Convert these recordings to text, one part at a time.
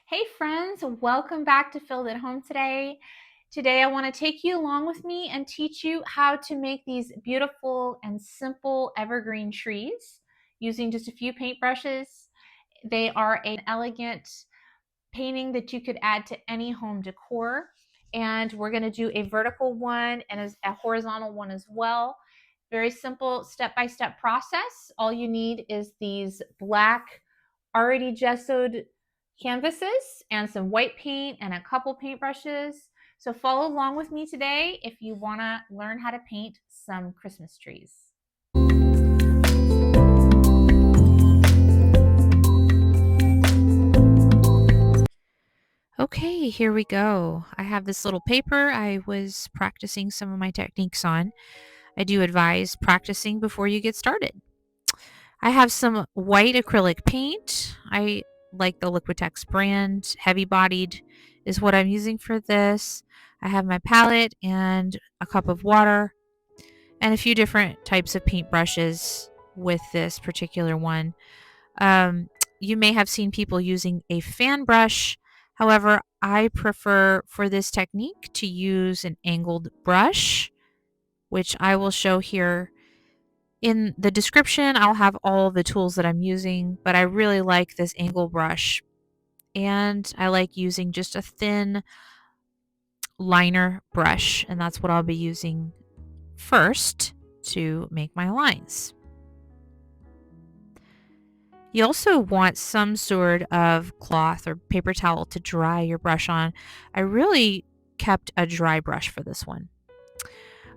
Hey friends, welcome back to Filled at Home today. Today I want to take you along with me and teach you how to make these beautiful and simple evergreen trees using just a few paintbrushes. They are an elegant painting that you could add to any home decor. And we're going to do a vertical one and a horizontal one as well. Very simple step-by-step process. All you need is these black already gessoed canvases and some white paint and a couple paintbrushes. So follow along with me today if you want to learn how to paint some Christmas trees. Okay, here we go. I have this little paper I was practicing some of my techniques on. I do advise practicing before you get started. I have some white acrylic paint. I like the Liquitex brand. Heavy bodied is what I'm using for this. I have my palette and a cup of water and a few different types of paint brushes with this particular one. Um, you may have seen people using a fan brush. However, I prefer for this technique to use an angled brush, which I will show here in the description. I'll have all the tools that I'm using, but I really like this angle brush. And I like using just a thin liner brush, and that's what I'll be using first to make my lines. You also want some sort of cloth or paper towel to dry your brush on. I really kept a dry brush for this one.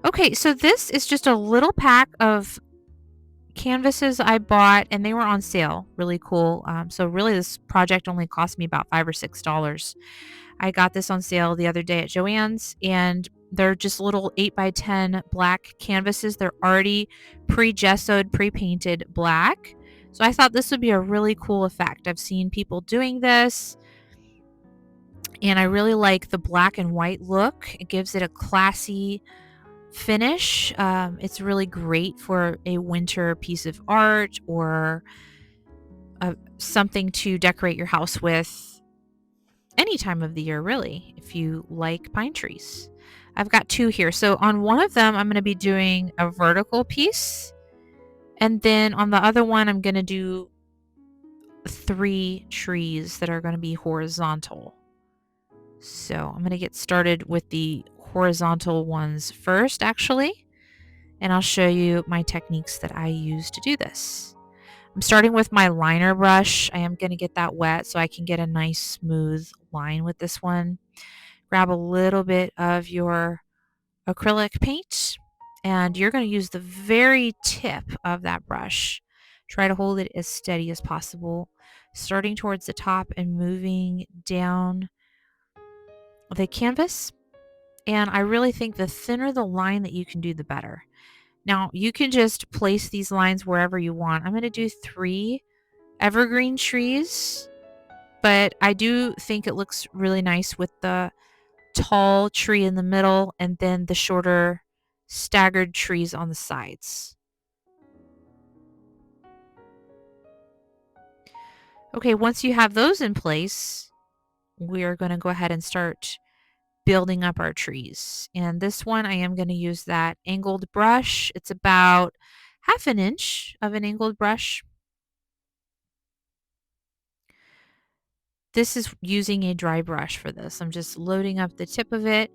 Okay, so this is just a little pack of canvases I bought, and they were on sale. Really cool. So really, this project only cost me about $5 or $6. I got this on sale the other day at Joann's, and they're just little 8x10 black canvases. They're already pre-gessoed, pre-painted black. So I thought this would be a really cool effect. I've seen people doing this, and I really like the black and white look. It gives it a classy finish. It's really great for a winter piece of art or something to decorate your house with any time of the year, really, if you like pine trees. I've got two here. So on one of them, I'm going to be doing a vertical piece. And then on the other one, I'm going to do 3 trees that are going to be horizontal. So I'm going to get started with the horizontal ones first, actually. And I'll show you my techniques that I use to do this. I'm starting with my liner brush. I am going to get that wet so I can get a nice smooth line with this one. Grab a little bit of your acrylic paint, and you're going to use the very tip of that brush. Try to hold it as steady as possible, starting towards the top and moving down the canvas. And I really think the thinner the line that you can do, the better. Now, you can just place these lines wherever you want. I'm going to do 3 evergreen trees, but I do think it looks really nice with the tall tree in the middle and then the shorter staggered trees on the sides. Okay, once you have those in place, we are going to go ahead and start building up our trees. And this one, I am going to use that angled brush. It's about 1/2 inch of an angled brush. This is using a dry brush for this. I'm just loading up the tip of it,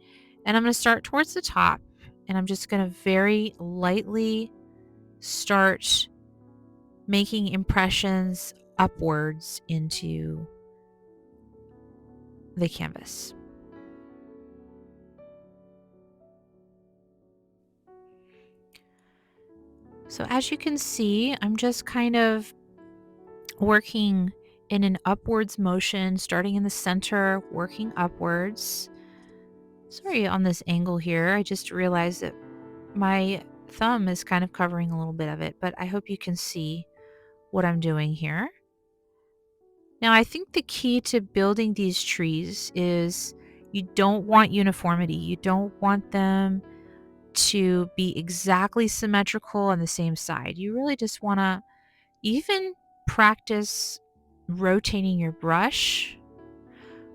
and I'm going to start towards the top, and I'm just going to very lightly start making impressions upwards into the canvas. So as you can see, I'm just kind of working in an upwards motion, starting in the center, working upwards. Sorry on this angle here. I just realized that my thumb is kind of covering a little bit of it, but I hope you can see what I'm doing here. Now, I think the key to building these trees is you don't want uniformity. You don't want them to be exactly symmetrical on the same side. You really just want to even practice rotating your brush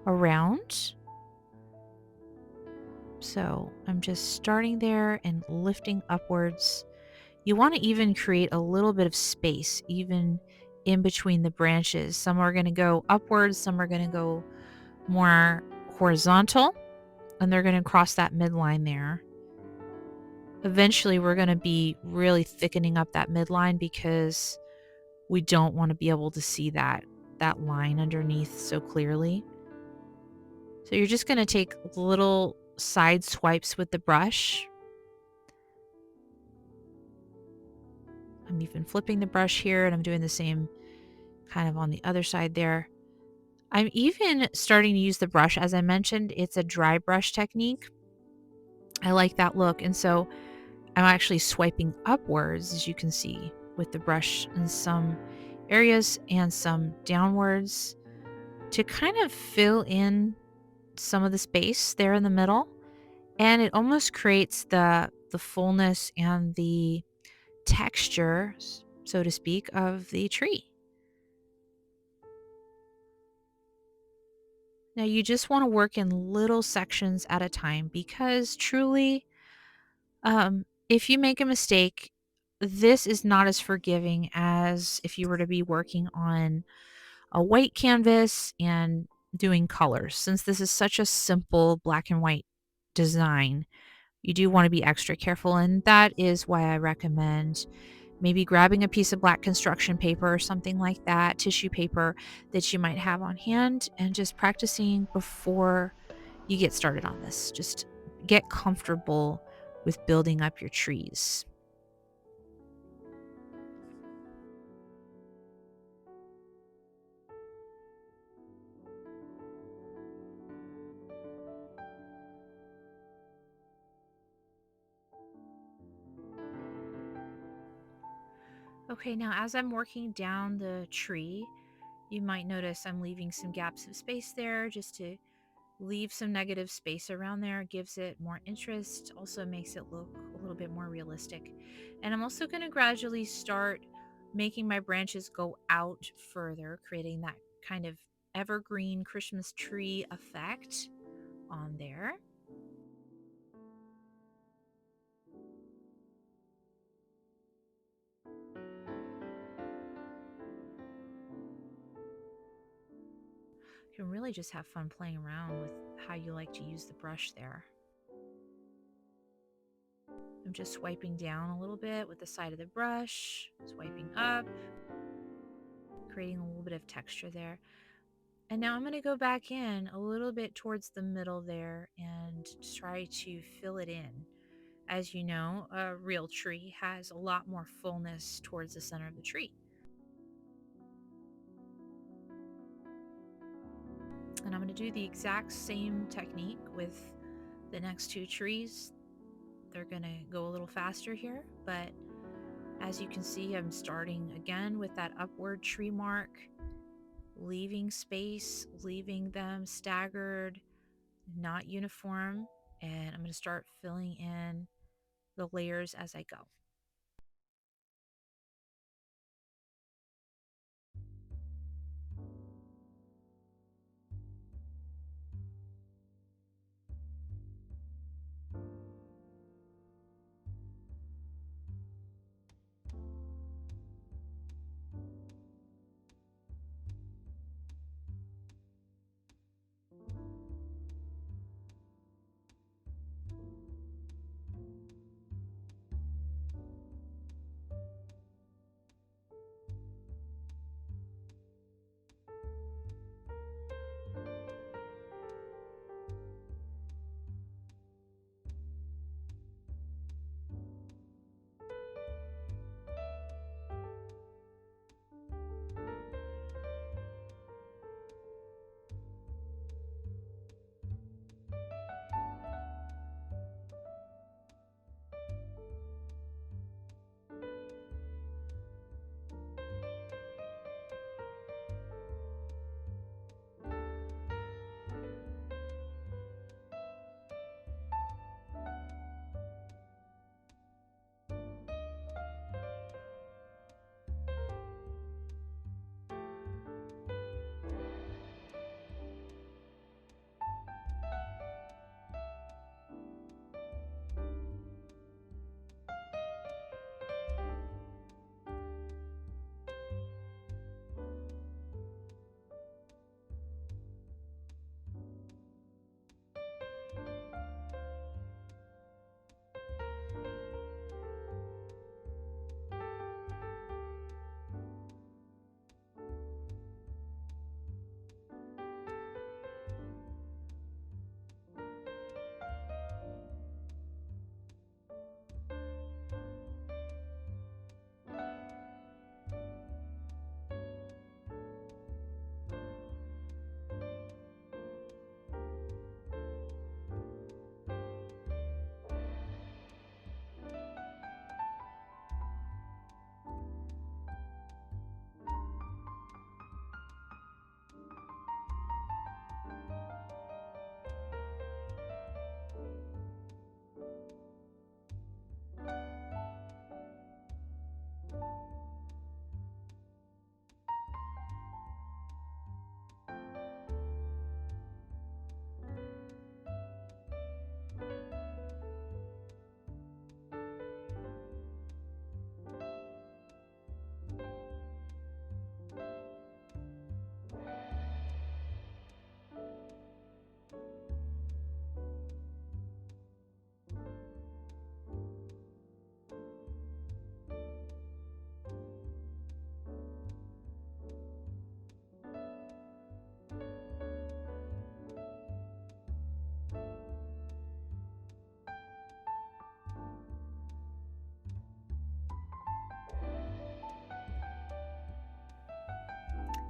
around. So I'm just starting there and lifting upwards. You want to even create a little bit of space, even in between the branches. Some are going to go upwards, some are going to go more horizontal, and they're going to cross that midline there. Eventually, we're going to be really thickening up that midline because we don't want to be able to see that line underneath so clearly. So you're just going to take little side swipes with the brush. I'm even flipping the brush here, and I'm doing the same kind of on the other side there. I'm even starting to use the brush. As I mentioned, it's a dry brush technique. I like that look. And so I'm actually swiping upwards, as you can see, with the brush in some areas and some downwards to kind of fill in some of the space there in the middle. And it almost creates the fullness and the texture, so to speak, of the tree. Now you just want to work in little sections at a time because truly, if you make a mistake, this is not as forgiving as if you were to be working on a white canvas and doing colors. Since this is such a simple black and white design, you do want to be extra careful, and that is why I recommend maybe grabbing a piece of black construction paper or something like that, tissue paper that you might have on hand, and just practicing before you get started on this. Just get comfortable with building up your trees. Okay, now as I'm working down the tree, you might notice I'm leaving some gaps of space there just to leave some negative space around there. It gives it more interest, also makes it look a little bit more realistic. And I'm also going to gradually start making my branches go out further, creating that kind of evergreen Christmas tree effect on there. You can really just have fun playing around with how you like to use the brush there. I'm just swiping down a little bit with the side of the brush, swiping up, creating a little bit of texture there. And now I'm going to go back in a little bit towards the middle there and try to fill it in. As you know, a real tree has a lot more fullness towards the center of the tree. And I'm going to do the exact same technique with the next two trees. They're going to go a little faster here, but as you can see, I'm starting again with that upward tree mark, leaving space, leaving them staggered, not uniform, and I'm going to start filling in the layers as I go.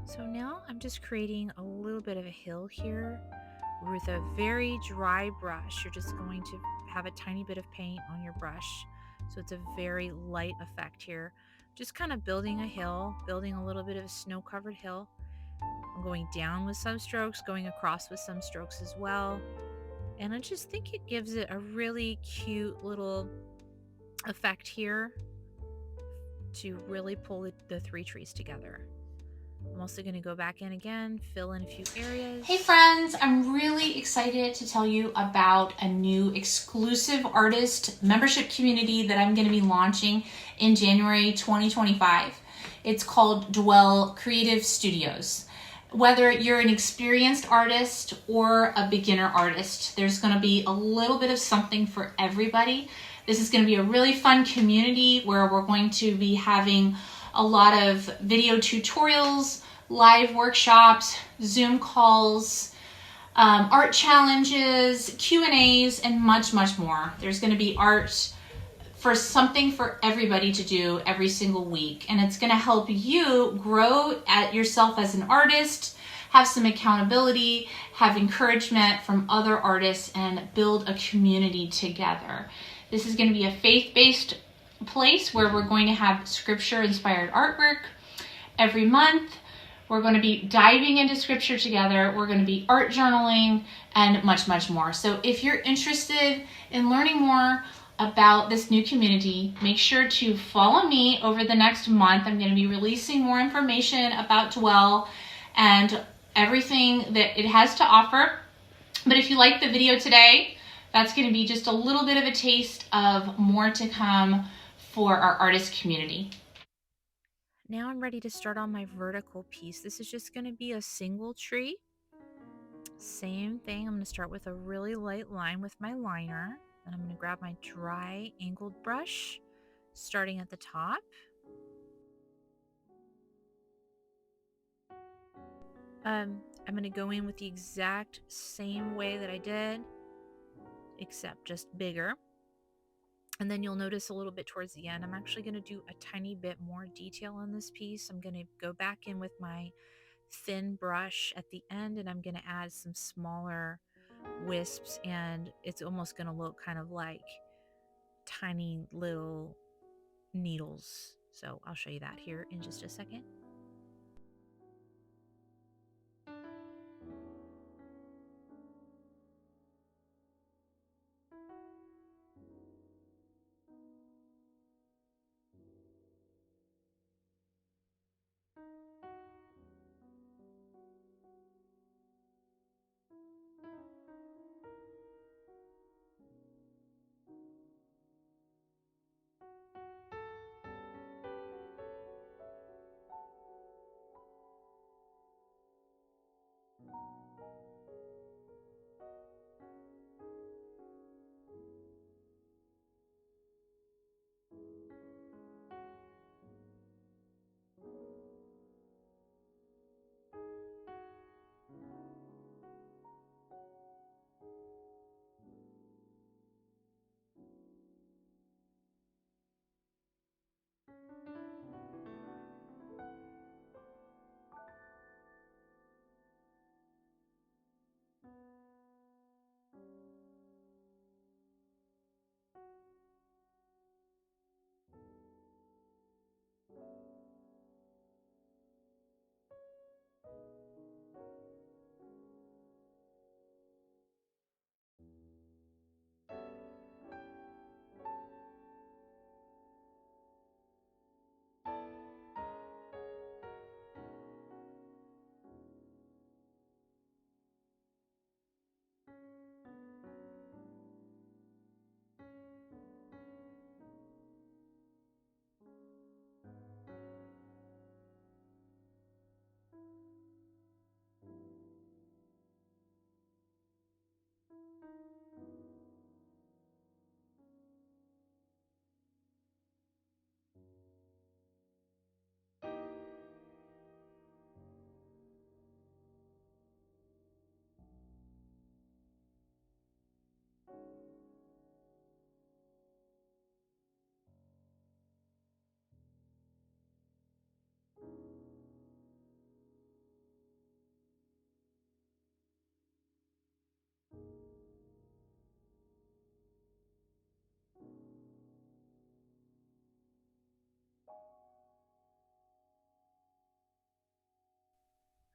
So now I'm just creating a little bit of a hill here with a very dry brush. You're just going to have a tiny bit of paint on your brush. So it's a very light effect here. Just kind of building a hill, building a little bit of a snow-covered hill. I'm going down with some strokes, going across with some strokes as well. And I just think it gives it a really cute little effect here to really pull the three trees together. I'm also going to go back in again, fill in a few areas. Hey friends, I'm really excited to tell you about a new exclusive artist membership community that I'm going to be launching in January 2025. It's called Dwell Creative Studios. Whether you're an experienced artist or a beginner artist, there's going to be a little bit of something for everybody. This is going to be a really fun community where we're going to be having a lot of video tutorials, live workshops, Zoom calls, art challenges, Q&As, and much, much more. There's going to be art for something for everybody to do every single week. And it's going to help you grow at yourself as an artist, have some accountability, have encouragement from other artists, and build a community together. This is going to be a faith-based place where we're going to have scripture-inspired artwork every month. We're going to be diving into scripture together. We're going to be art journaling and much, much more. So if you're interested in learning more about this new community, make sure to follow me over the next month. I'm going to be releasing more information about Dwell and everything that it has to offer. But if you like the video today, that's going to be just a little bit of a taste of more to come for our artist community. Now I'm ready to start on my vertical piece. This is just going to be a single tree. Same thing, I'm going to start with a really light line with my liner. And I'm going to grab my dry angled brush, starting at the top. I'm going to go in with the exact same way that I did, except just bigger. And then you'll notice a little bit towards the end, I'm actually going to do a tiny bit more detail on this piece. I'm going to go back in with my thin brush at the end, and I'm going to add some smaller wisps, and it's almost going to look kind of like tiny little needles. So I'll show you that here in just a second.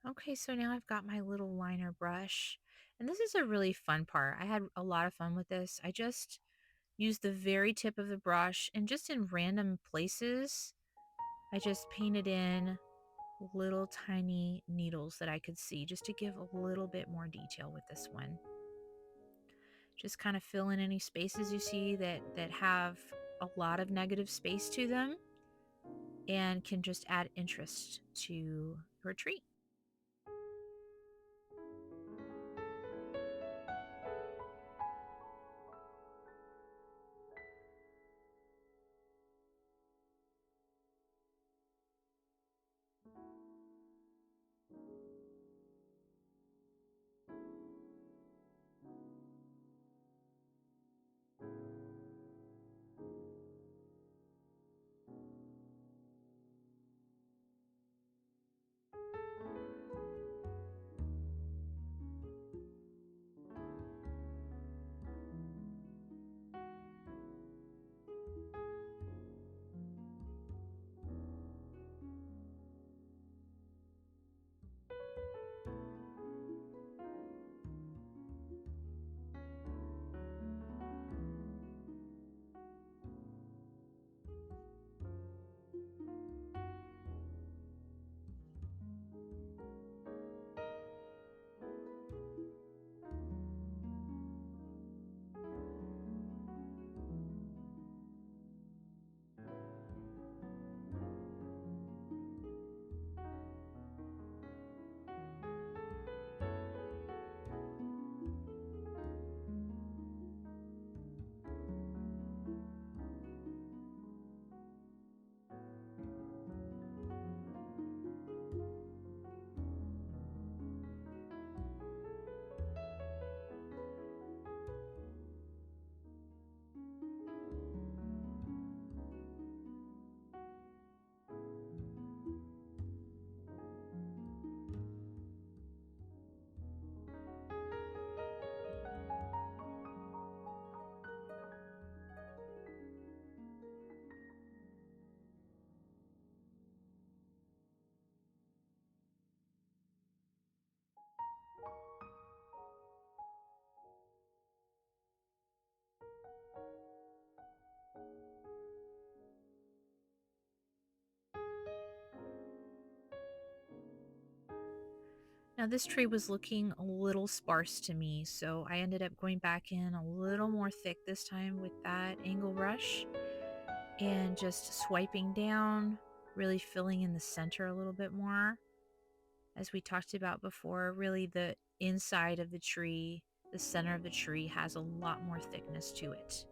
Okay, so now I've got my little liner brush, and this is a really fun part. I had a lot of fun with this. I just used the very tip of the brush and just in random places, I just painted in little tiny needles that I could see just to give a little bit more detail with this one. Just kind of fill in any spaces you see that have a lot of negative space to them and can just add interest to your tree. Now this tree was looking a little sparse to me, so I ended up going back in a little more thick this time with that angle brush and just swiping down, really filling in the center a little bit more. As we talked about before, really the inside of the tree, the center of the tree has a lot more thickness to it.